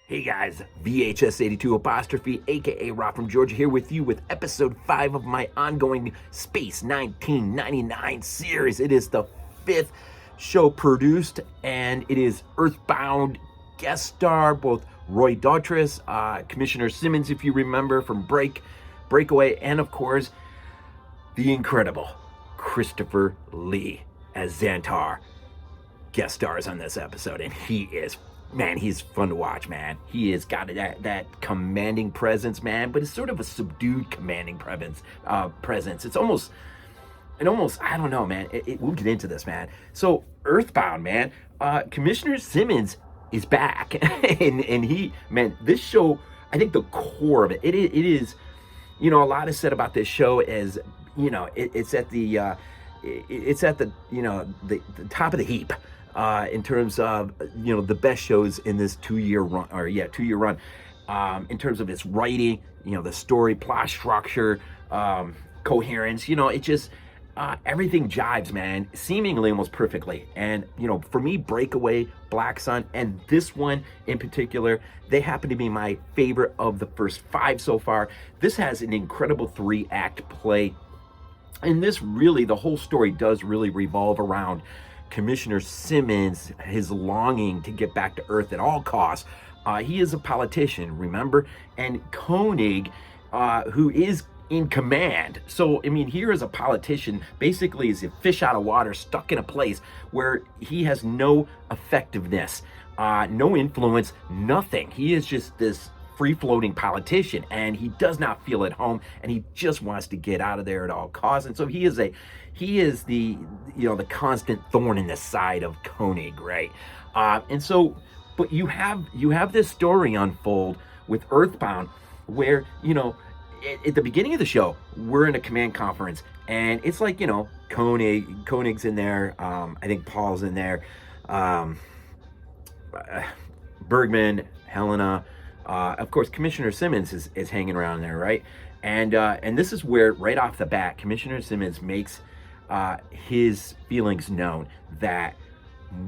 Hey guys, VHS82 apostrophe, aka Rob from Georgia, here with you with episode 5 of my ongoing Space 1999 series. It is the 5th show produced, and it is Earthbound guest star, both Roy Dotrice, Commissioner Simmonds, if you remember, from Breakaway, and of course, the incredible Christopher Lee as Zantor guest stars on this episode, and he's fun to watch, man. He has got that commanding presence, man, but it's sort of a subdued commanding presence. It's almost, I don't know, man. We'll get into this, man. So Earthbound, man. Commissioner Simmonds is back, and he, man, this show, I think the core of it is, a lot is said about this show as, it's at the top of the heap. In terms of, the best shows in this 2-year run, in terms of its writing, the story, plot structure, coherence, it just, everything jives, man, seemingly almost perfectly. And, for me, Breakaway, Black Sun, and this one in particular, they happen to be my favorite of the first 5 so far. This has an incredible 3-act play. And this really, the whole story does really revolve around Commissioner Simmonds, his longing to get back to Earth at all costs. He is a politician, remember? And Koenig, who is in command. So, here is a politician, basically is a fish out of water, stuck in a place where he has no effectiveness, no influence, nothing. He is just this free-floating politician, and he does not feel at home, and he just wants to get out of there at all costs. And so he is the the constant thorn in the side of Koenig, right? And so, but you have this story unfold with Earthbound, where at the beginning of the show, we're in a command conference, and it's like Koenig's in there. I think Paul's in there. Bergman, Helena. Of course, Commissioner Simmonds is hanging around there, right? And this is where, right off the bat, Commissioner Simmonds makes his feelings known that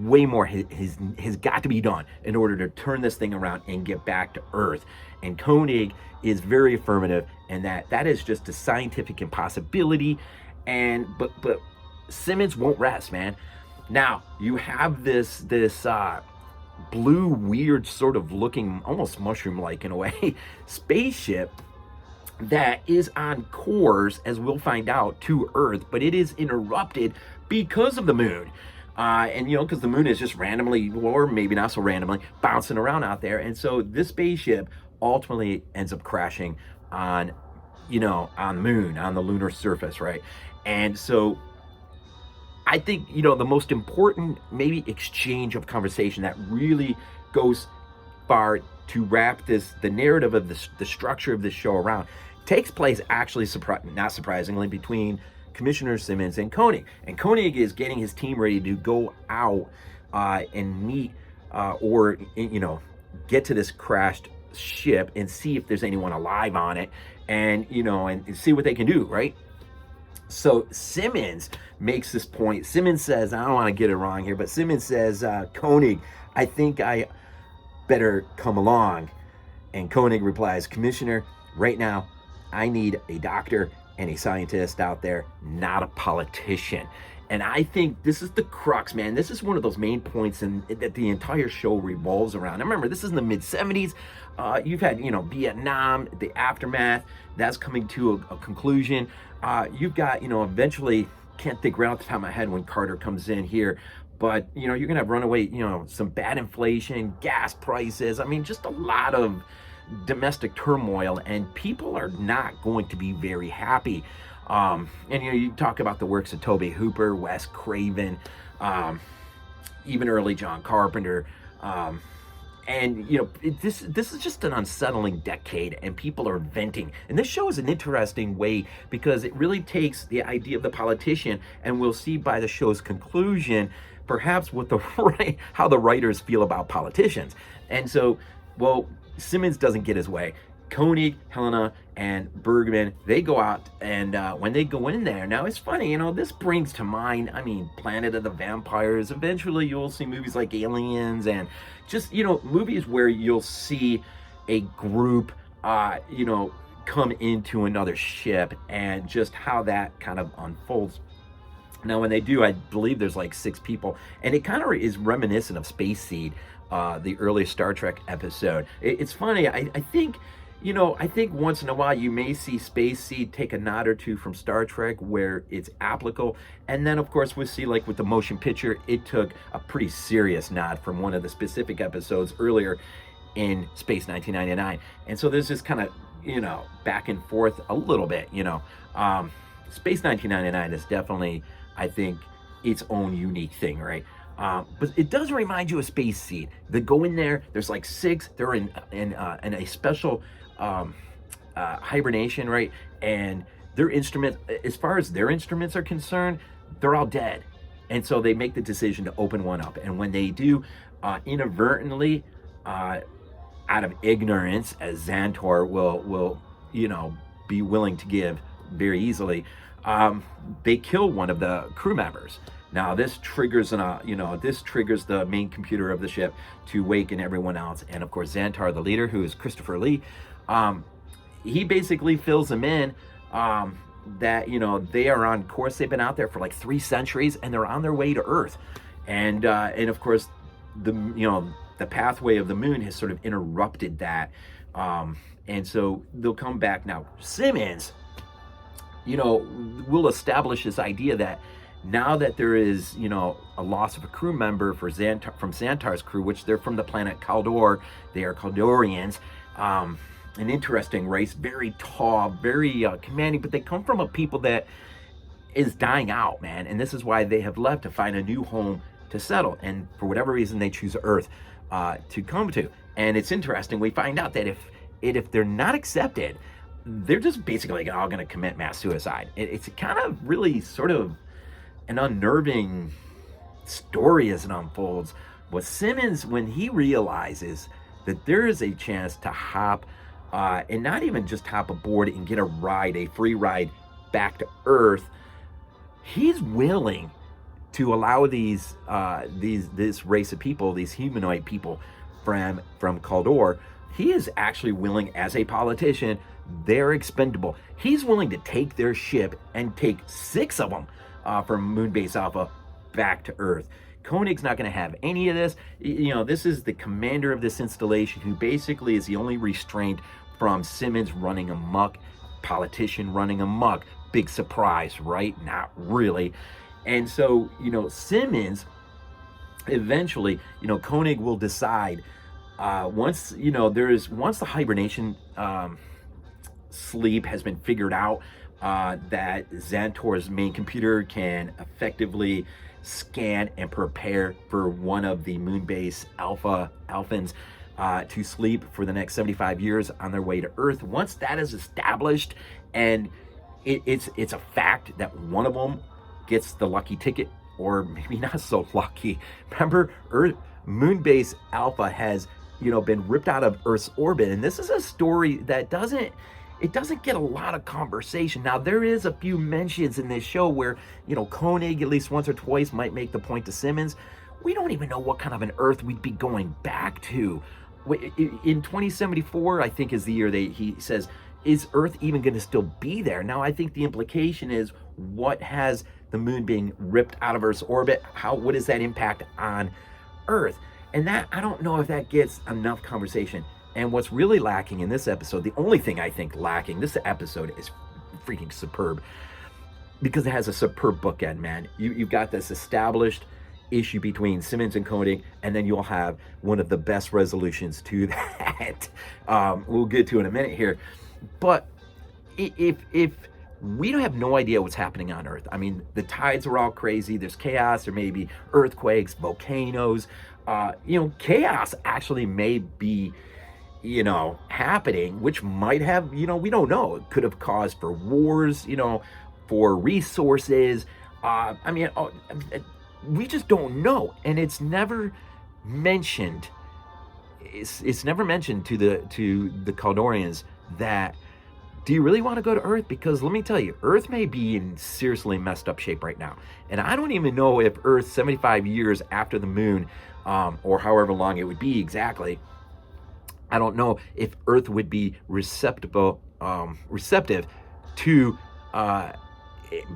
way more has got to be done in order to turn this thing around and get back to Earth. And Koenig is very affirmative, and that is just a scientific impossibility. But Simmonds won't rest, man. Now you have this blue, weird, sort of looking, almost mushroom-like in a way, spaceship that is on course, as we'll find out, to Earth, but it is interrupted because of the moon. Because the moon is just randomly, or maybe not so randomly, bouncing around out there. And so this spaceship ultimately ends up crashing on the moon, on the lunar surface, right? And so I think, the most important maybe exchange of conversation that really goes far to wrap the narrative of the structure of this show around takes place actually, not surprisingly, between Commissioner Simmonds and Koenig. And Koenig is getting his team ready to go out and meet or get to this crashed ship and see if there's anyone alive on it, and and see what they can do, right? So Simmonds makes this point. Simmonds says, I don't want to get it wrong here, but Simmonds says, Koenig, I think I better come along. And Koenig replies, Commissioner, right now, I need a doctor and a scientist out there, not a politician. And I think this is the crux, man. This is one of those main points that the entire show revolves around. Now, remember, this is in the mid-'70s. You've had, Vietnam, the aftermath. That's coming to a conclusion. You've got, eventually, can't think right off the top of my head when Carter comes in here, but, you're going to have runaway, some bad inflation, gas prices. Just a lot of domestic turmoil, and people are not going to be very happy. You talk about the works of Tobe Hooper, Wes Craven, even early John Carpenter. This is just an unsettling decade, and people are venting. And this show is an interesting way because it really takes the idea of the politician, and we'll see by the show's conclusion, perhaps how the writers feel about politicians. And so, well, Simmonds doesn't get his way. Koenig, Helena, and Bergman, they go out, and when they go in there, now it's funny, this brings to mind, Planet of the Vampires. Eventually you'll see movies like Aliens, and just, movies where you'll see a group, come into another ship, and just how that kind of unfolds. Now, when they do, I believe there's like 6 people, and it kind of is reminiscent of Space Seed, the early Star Trek episode. It's funny, I think, I think once in a while you may see Space Seed take a nod or two from Star Trek where it's applicable. And then, of course, we'll see, like with the motion picture, it took a pretty serious nod from one of the specific episodes earlier in Space 1999. And so there's this kind of, back and forth a little bit, Space 1999 is definitely, I think, its own unique thing, right? But it does remind you of Space Seed. They go in there, there's like 6, they're in a special hibernation, right? And their instrument, as far as their instruments are concerned, they're all dead. And so they make the decision to open one up. And when they do, inadvertently, out of ignorance, as Zantor will be willing to give very easily, they kill one of the crew members. Now this triggers the main computer of the ship to waken everyone else, and of course Zantor, the leader, who is Christopher Lee, he basically fills them in that they are on course. They've been out there for like 3 centuries, and they're on their way to Earth, and of course the pathway of the moon has sort of interrupted that, and so they'll come back. Now Simmonds, will establish this idea that now that there is, a loss of a crew member from Zantar's crew, which they're from the planet Kaldor, they are Kaldorians, an interesting race, very tall, very commanding, but they come from a people that is dying out, man, and this is why they have left to find a new home to settle, and for whatever reason they choose Earth to come to. And it's interesting, we find out that if they're not accepted, they're just basically all going to commit mass suicide. It's kind of really sort of an unnerving story as it unfolds. But Simmonds, when he realizes that there is a chance to hop, and not even just hop aboard and get a free ride back to Earth, he's willing to allow this race of people, these humanoid people from Kaldor. He is actually willing, as a politician, they're expendable. He's willing to take their ship and take 6 of them from Moonbase Alpha back to Earth. Koenig's not going to have any of this. This is the commander of this installation who basically is the only restraint from Simmonds running amok, politician running amok. Big surprise, right? Not really. And so, Simmonds, eventually, Koenig will decide, once the hibernation sleep has been figured out, that Zantor's main computer can effectively scan and prepare for one of the Moonbase Alphans to sleep for the next 75 years on their way to Earth. Once that is established, and it's a fact that one of them gets the lucky ticket, or maybe not so lucky. Remember, Moonbase Alpha has been ripped out of Earth's orbit, and this is a story that doesn't get a lot of conversation. Now, there is a few mentions in this show where, Koenig at least once or twice might make the point to Simmonds, we don't even know what kind of an Earth we'd be going back to. In 2074, I think, is the year he says, is Earth even going to still be there? Now, I think the implication is, what has the moon being ripped out of Earth's orbit? What does that impact on Earth? And that, I don't know if that gets enough conversation. And what's really lacking in this episode, the only thing I think lacking, this episode is freaking superb because it has a superb bookend, man. You've got this established issue between Simmonds and Koenig, and then you'll have one of the best resolutions to that. We'll get to in a minute here. But if we don't have no idea what's happening on Earth. The tides are all crazy. There's chaos. There may be earthquakes, volcanoes. Chaos actually may be, happening, which might have, we don't know. It could have caused for wars, for resources. We just don't know. And it's never mentioned. It's never mentioned to the Kaldorians that, do you really want to go to Earth? Because let me tell you, Earth may be in seriously messed up shape right now. And I don't even know if Earth 75 years after the moon, or however long it would be exactly, I don't know if Earth would be receptive to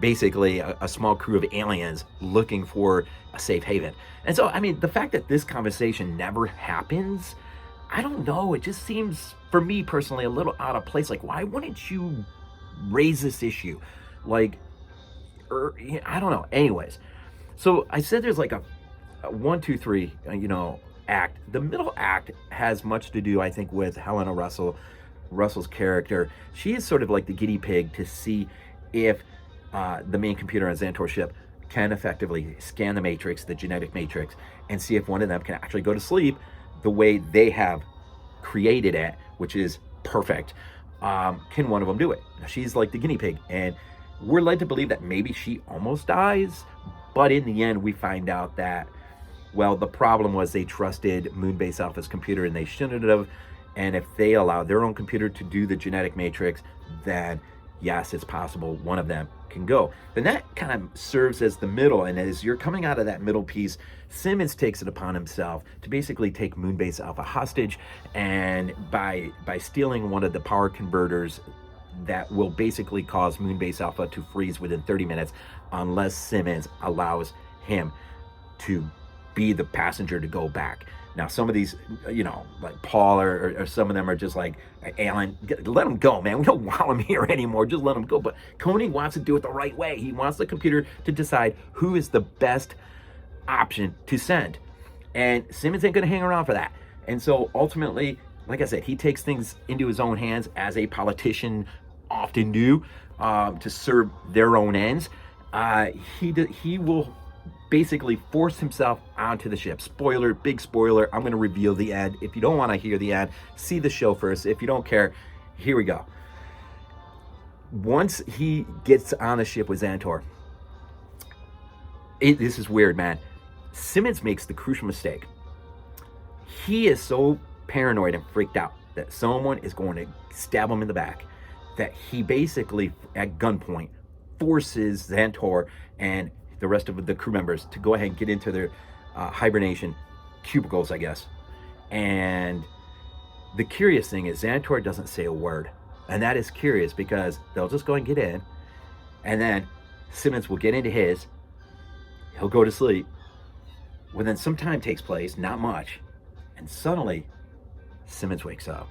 basically a small crew of aliens looking for a safe haven. And so, I mean, the fact that this conversation never happens, I don't know. It just seems, for me personally, a little out of place. Like, why wouldn't you raise this issue? Like, I don't know. Anyways, so I said there's like a 1, 2, 3, act. The middle act has much to do, I think, with Helena Russell's character. She is sort of like the guinea pig to see if the main computer on Zantor ship can effectively scan the matrix, the genetic matrix, and see if one of them can actually go to sleep the way they have created it, which is perfect. Can one of them do it? She's like the guinea pig, and we're led to believe that maybe she almost dies, but in the end we find out that, well, the problem was they trusted Moonbase Alpha's computer and they shouldn't have, and if they allow their own computer to do the genetic matrix, then yes, it's possible one of them can go. Then that kind of serves as the middle, and as you're coming out of that middle piece, Simmonds takes it upon himself to basically take Moonbase Alpha hostage, and by stealing one of the power converters that will basically cause Moonbase Alpha to freeze within 30 minutes unless Simmonds allows him to be the passenger to go back. Now, some of these, like Paul or some of them are just like, Alan, let him go, man. We don't want him here anymore. Just let him go. But Koenig wants to do it the right way. He wants the computer to decide who is the best option to send. And Simmonds ain't going to hang around for that. And so ultimately, like I said, he takes things into his own hands, as a politician often do, to serve their own ends. He will basically force himself onto the ship. Spoiler, big spoiler. I'm going to reveal the end. If you don't want to hear the end, see the show first. If you don't care, here we go. Once he gets on the ship with Zantor, this is weird, man. Simmonds makes the crucial mistake. He is so paranoid and freaked out that someone is going to stab him in the back that he basically, at gunpoint, forces Zantor and the rest of the crew members to go ahead and get into their hibernation cubicles, I guess. And the curious thing is Zantor doesn't say a word. And that is curious because they'll just go and get in, and then Simmonds will get into his, he'll go to sleep. Well, then some time takes place, not much, and suddenly Simmonds wakes up.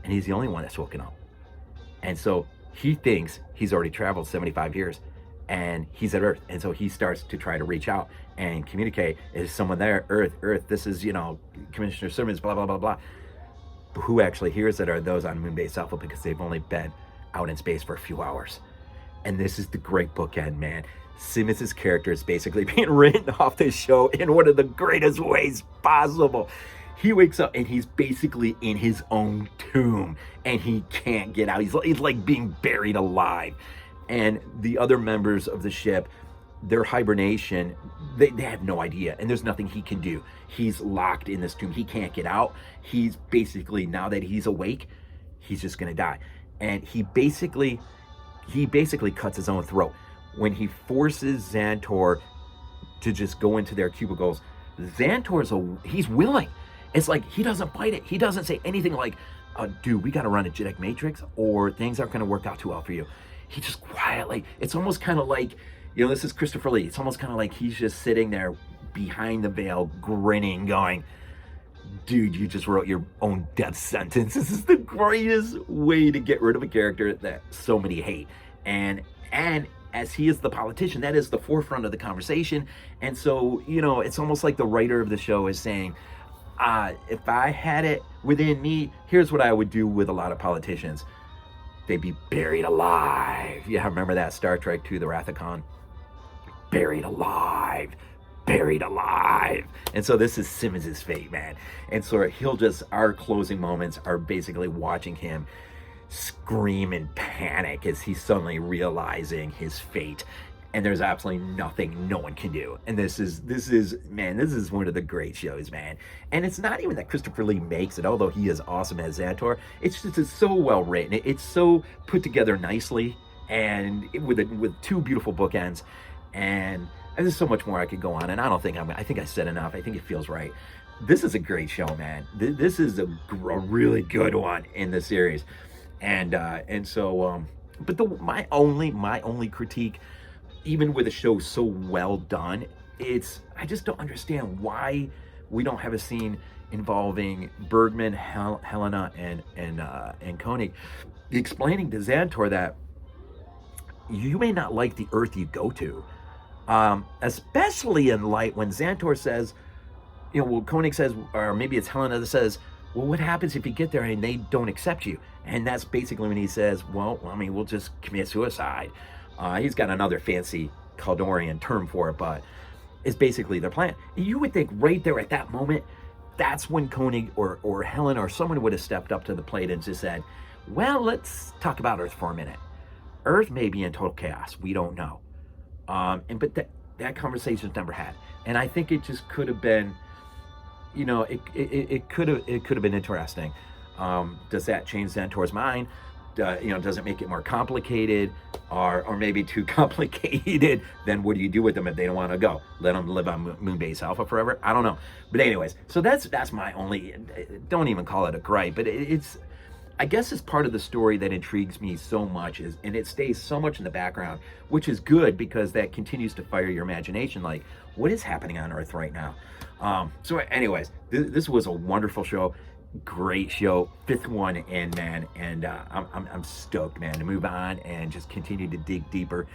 And he's the only one that's woken up. And so he thinks he's already traveled 75 years. And he's at Earth, and so he starts to try to reach out and communicate. Is someone there? Earth, this is, Commissioner Simmonds, blah, blah, blah, blah. But who actually hears it are those on Moonbase Alpha, because they've only been out in space for a few hours. And this is the great bookend, man. Simmonds' character is basically being written off this show in one of the greatest ways possible. He wakes up and he's basically in his own tomb, and he can't get out. He's like being buried alive. And the other members of the ship, their hibernation, they have no idea. And there's nothing he can do. He's locked in this tomb. He can't get out. He's basically, now that he's awake, he's just going to die. And he basically cuts his own throat. When he forces Zantor to just go into their cubicles, he's willing. It's like he doesn't fight it. He doesn't say anything like, dude, we got to run a genetic matrix or things aren't going to work out too well for you. He just quietly, it's almost kind of like, this is Christopher Lee. It's almost kind of like he's just sitting there behind the veil, grinning, going, dude, you just wrote your own death sentence. This is the greatest way to get rid of a character that so many hate. And as he is the politician, that is the forefront of the conversation. And so, it's almost like the writer of the show is saying, if I had it within me, here's what I would do with a lot of politicians. They'd be buried alive. Yeah, remember that Star Trek II, The Wrath of Khan? Buried alive. And so this is Simmonds' fate, man. And so our closing moments are basically watching him scream in panic as he's suddenly realizing his fate. and there's absolutely nothing no one can do. And this is man, this is one of the great shows, man. And it's not even that Christopher Lee makes it, although he is awesome as Zantor. It's just it's so well written. It's so put together nicely, and with two beautiful bookends. And there's so much more I could go on, and I think I said enough. I think it feels right. This is a great show, man. This is a really good one in the series, and so but my only critique, even with a show so well done, I just don't understand why we don't have a scene involving Bergman, Helena, and Koenig explaining to Zantor that you may not like the Earth you go to, especially in light when Zantor says, Koenig says, or maybe it's Helena that says, well, what happens if you get there and they don't accept you? And that's basically when he says, well, I mean, we'll just commit suicide. He's got another fancy Caldorian term for it, but it's basically their plan. You would think right there at that moment, that's when Koenig or Helen or someone would have stepped up to the plate and just said, well, let's talk about Earth for a minute. Earth may be in total chaos. We don't know. But that conversation's never had. And I think it just could have been, it could have been interesting. Does that change Zantor's mind? Does it make it more complicated, or maybe too complicated? Then what do you do with them if they don't want to go? Let them live on Moonbase Alpha forever? I don't know. But anyways, so that's my only, don't even call it a gripe, but it's, I guess it's part of the story that intrigues me so much, and it stays so much in the background, which is good because that continues to fire your imagination. Like, what is happening on Earth right now? So anyways, this was a wonderful show. Great show, fifth one in, man, and I'm stoked, man, to move on and just continue to dig deeper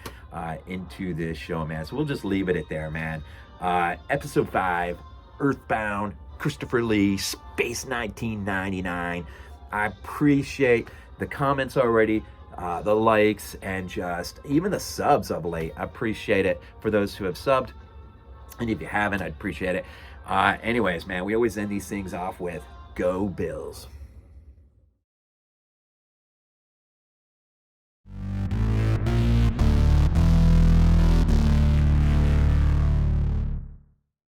into this show, man. So we'll just leave it at there, man. Episode 5, Earthbound, Christopher Lee, Space 1999. I appreciate the comments already, the likes, and just even the subs of late. I appreciate it for those who have subbed, and if you haven't, I'd appreciate it. Anyways, man, we always end these things off with Go Bills.